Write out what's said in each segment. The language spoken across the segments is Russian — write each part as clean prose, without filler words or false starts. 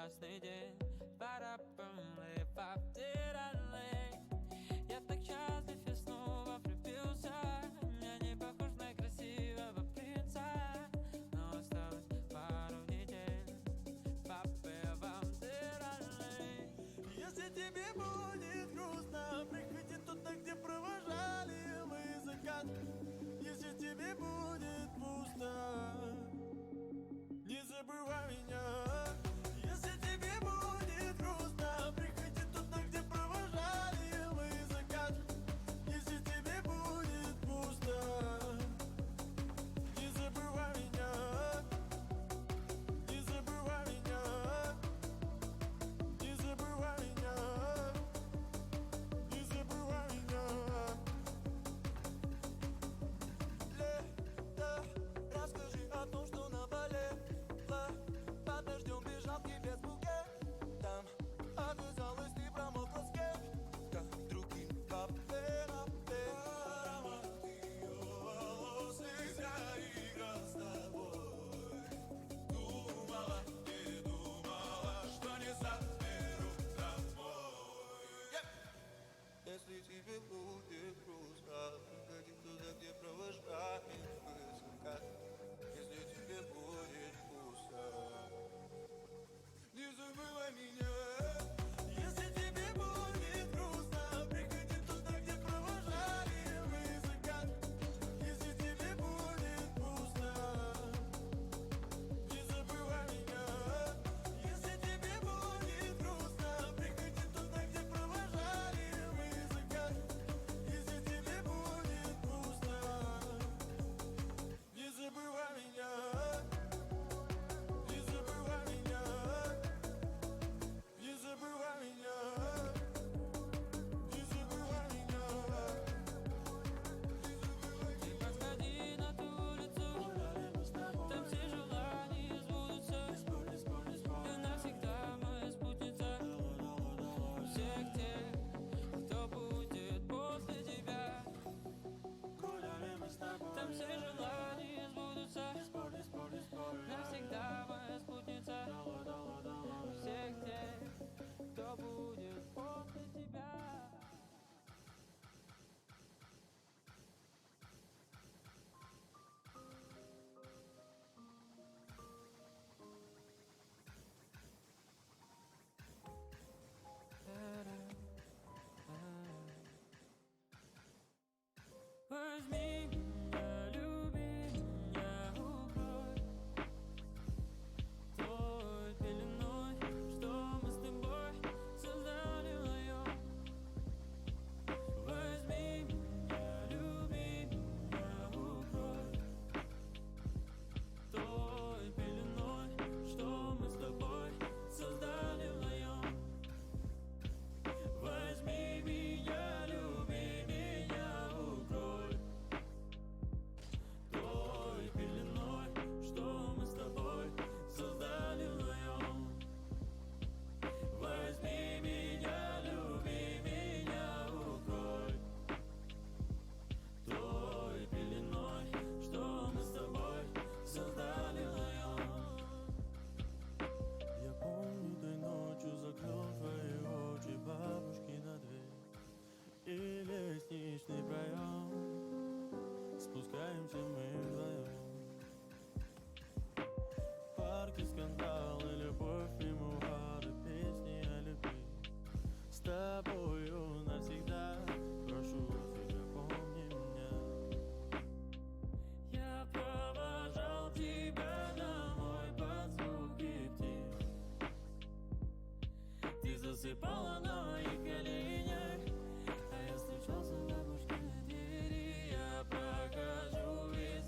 ясный день. Я так счастлив, я снова влюбился. Я не похож на красивого принца, но осталось пару недель. Если тебе будет грустно, приходи туда, где провожали мы закат. Если тебе будет пусто, не забывай меня. Если тебе будет грустно, приходи туда, где провожали мы закат. Если тебе будет пусто, не забывай меня. Не забывай меня. Не забывай меня. Не забывай меня. Лето, расскажи о том, что наболело. Под дождем бежал к тебе с букетом. Оказалось, ты промокла с кем-то другим. Аромат ее волос нельзя играть с тобой. Думала, не думала, что не заберу домой. Если тебе будет грустно, приходи туда, где провожаем мы закат. Если тебе будет пусто, не забывай меня. Если тебе будет грустно, приходи туда, где провожали мы закат. Если тебе будет пусто, не забывай меня. Если тебе будет грустно, приходи туда, где провожали мы закат. Если тебе будет пусто, не забывай меня. Не забывай меня. Не забывай меня. Не забывай меня. Ты подходи на ту улицу, там все желания сбудутся. Ты навсегда моя спутница. Всех тех, кто будет после тебя, там все желания сбудутся. Навсегда моя спутница. Всех тех, кто будет после тебя. Возьми меня, люби меня, укрой той пеленой, что мы с тобой создали вдвоем. Возьми меня, люби меня, укрой той пеленой, что мы с тобой создали вдвоем. Возьми меня, люби меня, укрой той пеленой, что мы с тобой создали вдвоем. Возьми меня, люби меня, укрой той пеленой, что мы с тобой создали вдвоем. Я помню, той ночью закрыл твои очи, бабушки на дверь и лестничный проем. Спускаемся мы вдвоем. В парке скандалы, любовь, мемуары, песни о любви. С тобою навсегда, прошу тебя, помни меня. Я провожал тебя домой под звуки птиц. Ты засыпала на моих коленях, а я стучался в бабушкиной двери. Я прохожу весь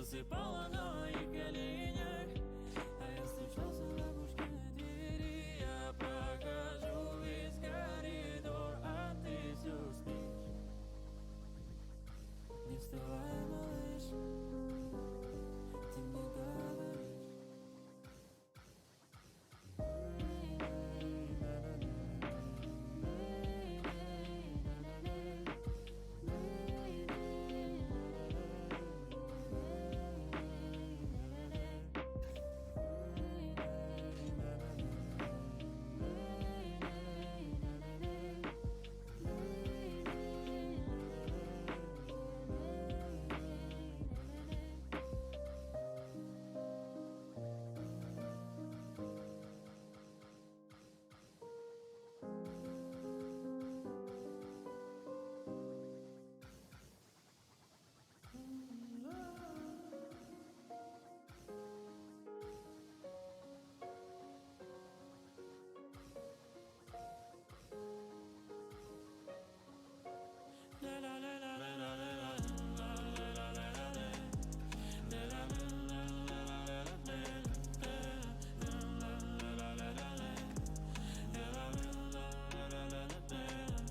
засыпала на моих коленях. А я стучался в бабушкиной двери. Я прохожу весь коридор, а ты все спишь. Не вставай, малыш, ты мне говоришь.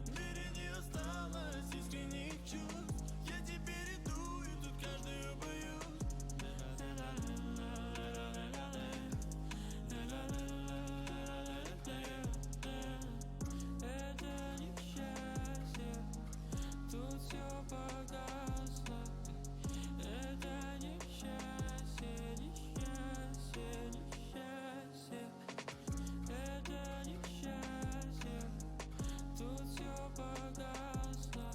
В мире не осталось искренних чувств. Я теперь иду, и тут каждую боюсь. Это несчастье, тут все погасло. Это несчастье, несчастье, несчастье. Это несчастье, тут все погасло.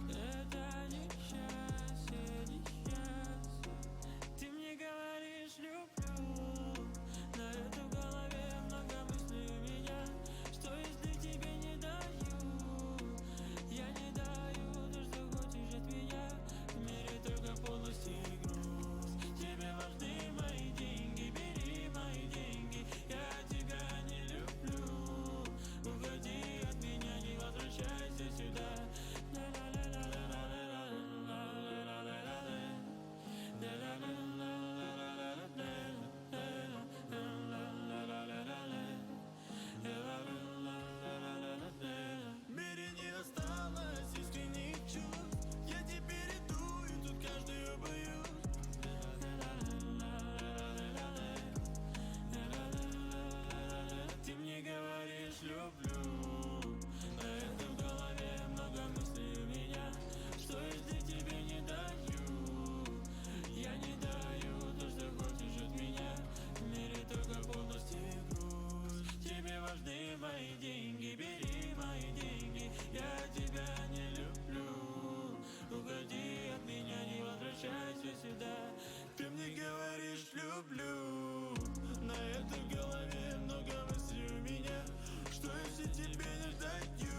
Это несчастье, несчастье. Ты мне говоришь люблю, на это в голове много мыслей у меня. Что если тебе не даю? Я не даю то, что хочешь от меня. В мире только полость и грусть. Тебе важны мои деньги, бери мои деньги. Я тебя не люблю. Уходи от меня, не возвращайся сюда. В мире не осталось искренних чувств. Я теперь иду, и тут каждую боюсь. Ты мне говоришь люблю, на это в голове много мыслей у меня. Что если тебе не даю? Я не даю то, что хочешь от меня. В мире только полность и грусть. Тебе важны мои деньги, бери мои деньги. Я тебя не люблю. Уходи от меня, не возвращайся сюда. Ты мне говоришь люблю, на этой голове много мыслей у меня. Что если тебе не даю?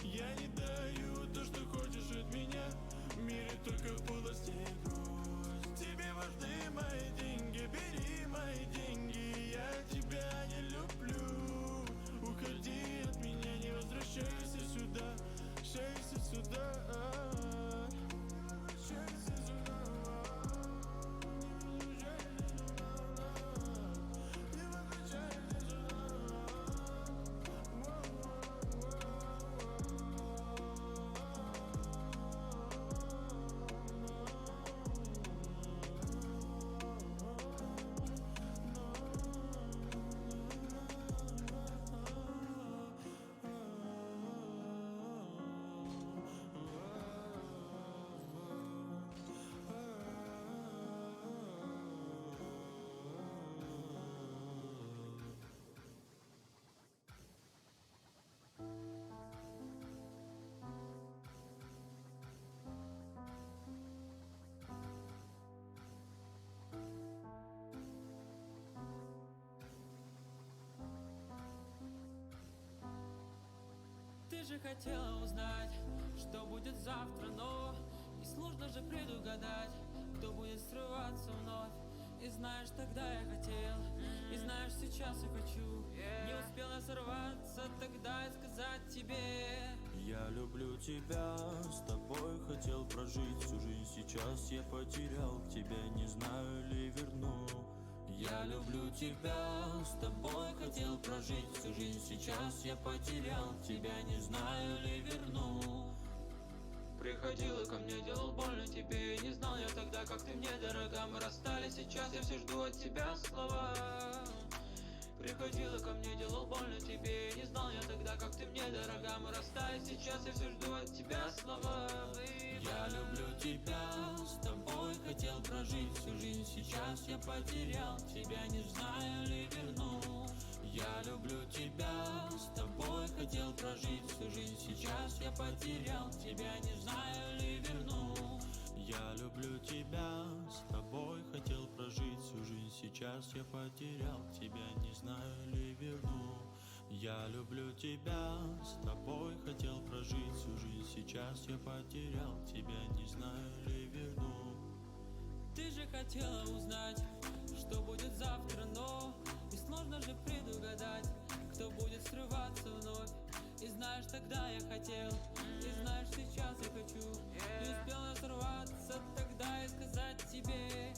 Я не даю то, что хочешь от меня. В мире только полости и грусть. Тебе важны мои деньги, бери мои деньги. Я тебя не люблю. Уходи от меня, не возвращайся сюда. Возвращайся сюда. Не возвращайся сюда. Не возвращайся сюда. Ты же хотела узнать, что будет завтра, но несложно же предугадать, кто будет срываться вновь. И знаешь, тогда я хотел, и знаешь, сейчас я хочу. Не успела сорваться тогда и сказать тебе. Я люблю тебя, с тобой хотел прожить всю жизнь. Сейчас я потерял тебя, не знаю ли верну. Я люблю тебя, с тобой хотел прожить всю жизнь. Сейчас я потерял тебя, не знаю ли верну. Приходила ко мне, делал больно тебе. Не знал я тогда, как ты мне дорога. Мы расстались, сейчас я все жду от тебя слова. Приходила ко мне, делал больно тебе. Не знал я тогда, как ты мне дорога. Мы расстались, сейчас я все жду от тебя слова. Я люблю тебя, с тобой хотел прожить всю жизнь. Сейчас я потерял тебя, не знаю ли верну. Я люблю тебя, с тобой хотел прожить всю жизнь. Сейчас я потерял тебя, не знаю ли верну. Я люблю тебя, с тобой хотел прожить всю жизнь. Сейчас я потерял тебя, не знаю ли верну. Я люблю тебя, с тобой хотел прожить всю жизнь. Сейчас я потерял тебя, не знаю ли верну. Ты же хотела узнать, что будет завтра, но ведь сложно же предугадать, кто будет срываться вновь. И знаешь, тогда я хотел, и знаешь, сейчас я хочу. Не успел я сорваться тогда и сказать тебе: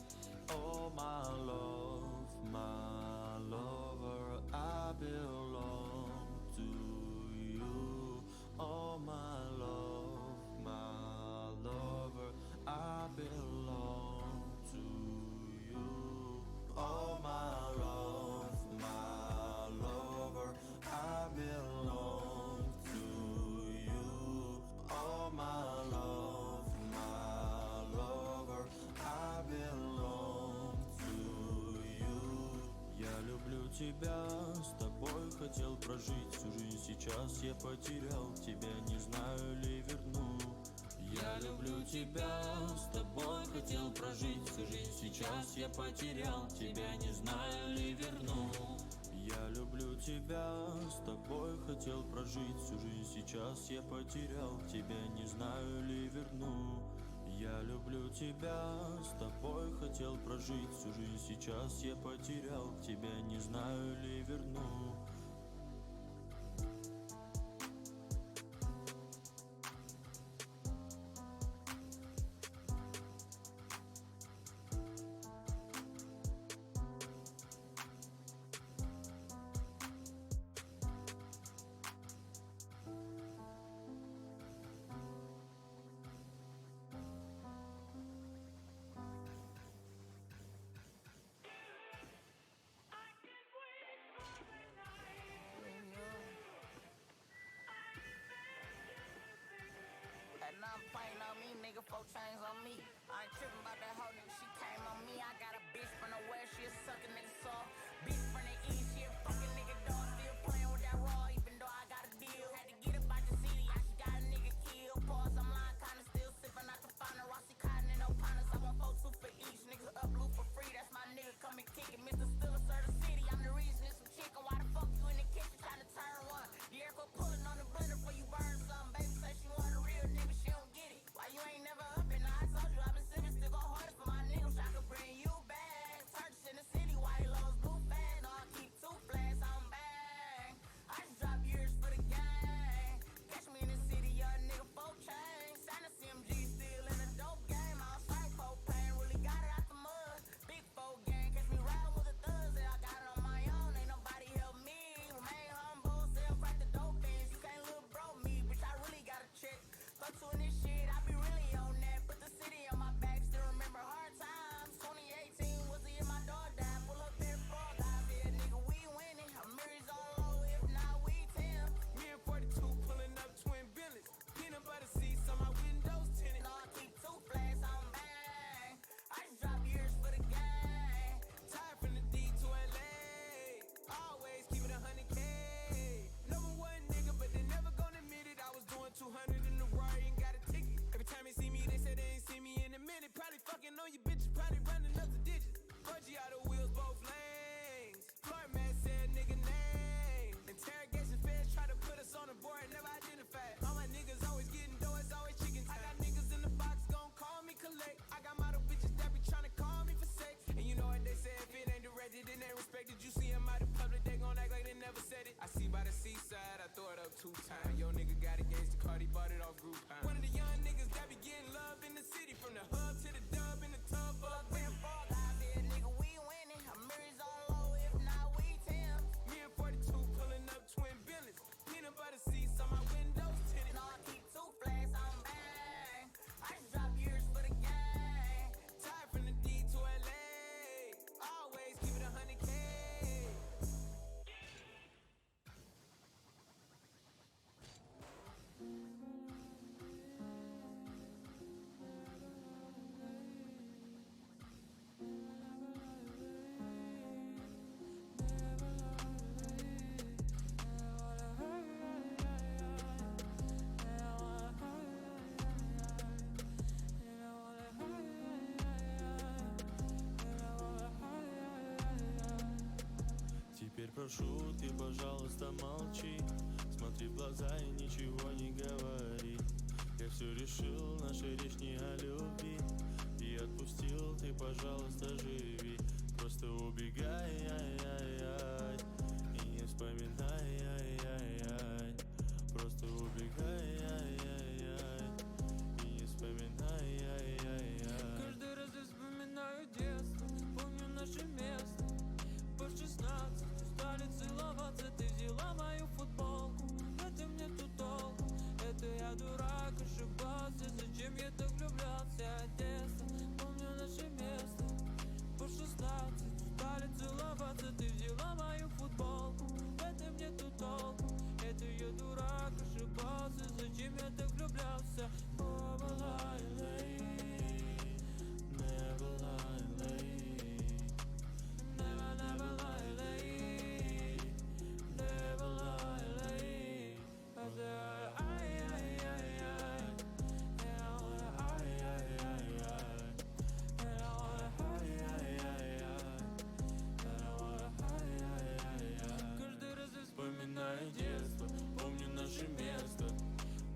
Oh my love, my lover, I belong to you. Oh my love, my lover, I belong to you. Oh my love, my lover, I belong to you. Oh my love, my lover, I belong to you. Я люблю тебя, с тобой хотел прожить всю жизнь. Сейчас я потерял тебя, не знаю ли верну. Я люблю тебя, с тобой хотел прожить всю жизнь. Сейчас я потерял тебя, не знаю ли верну. Я люблю тебя, с тобой хотел прожить всю жизнь. Сейчас я потерял тебя, не знаю ли верну. Я люблю тебя, с тобой хотел прожить всю жизнь. Сейчас я потерял тебя, не знаю ли верну. шутки, пожалуйста, молчи. Смотри в глаза и ничего не говори. Я все решил, наша речь не о любви. И отпустил, ты, пожалуйста, живи. Просто убегай, ай-яй-яй, и не вспоминай, ай-яй-яй. Просто убегай, ай-яй-яй, и не вспоминай, ай-яй-яй. Каждый раз я вспоминаю детство, помню наше место. По 16 устали целоваться, ты взяла мою футболку. В этом нету толку, это я дурак, ошибался. Зачем я так влюблялся, детство, помню наше место. По 16 устали целоваться, ты взяла мою футболку. В этом нету толку, это я дурак, ошибался. Зачем я так влюблялся? Never lie, never lie, never, never lie, never lie. Ай, ай, ай, ай, ай, ай, ай, ай. Каждый раз я вспоминаю детство, помню наше место.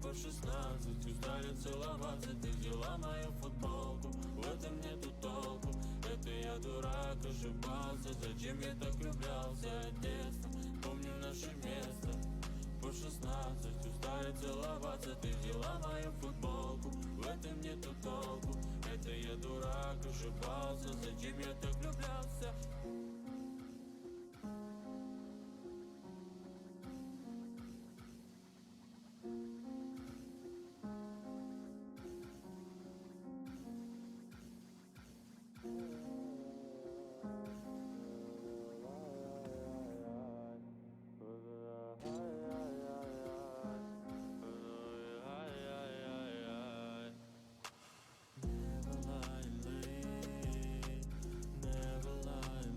По 16 устали целоваться, ты взяла мою футболку. В этом нету толку, это я дурак, ошибался. Зачем я так влюблялся, детство, помню наше место. По 16 устали целоваться, ты взяла мою футболку. В этом нету толку, это я дурак, ошибался. Зачем я так влюблялся? Never lie, never lie,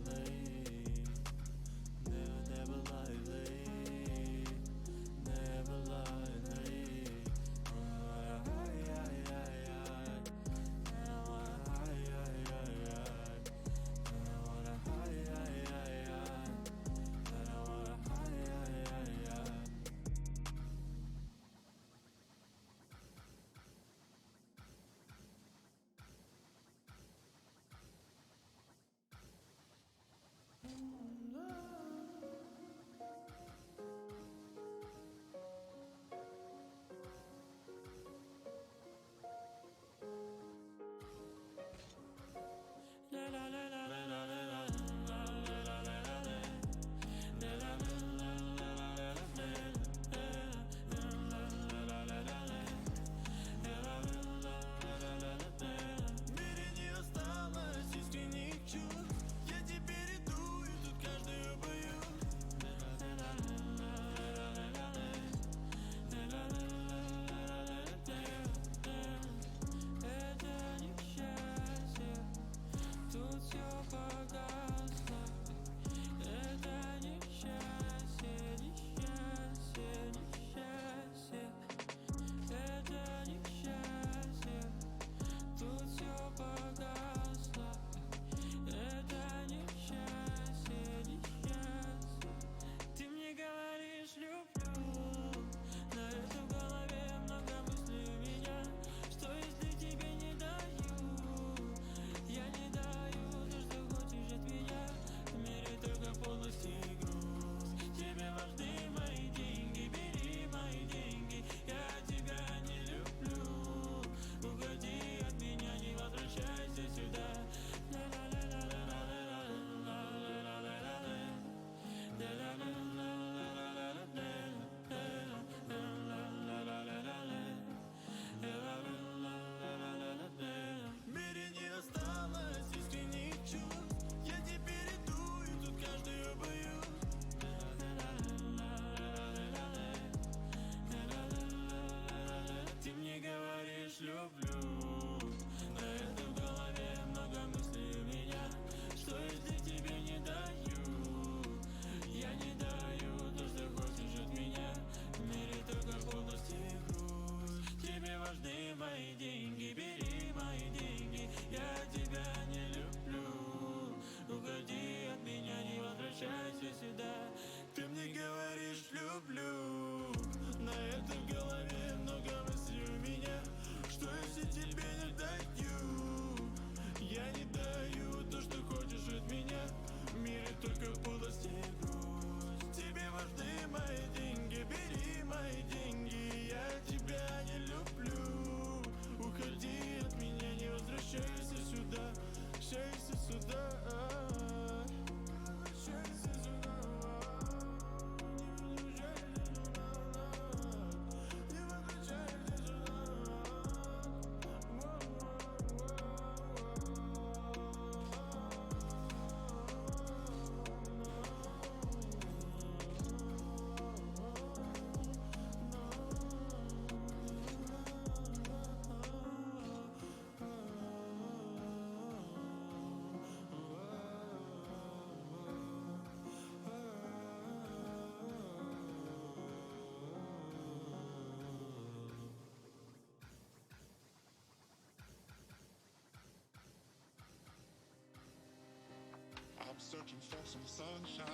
searching for some sunshine.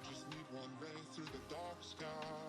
Just need one ray through the dark sky.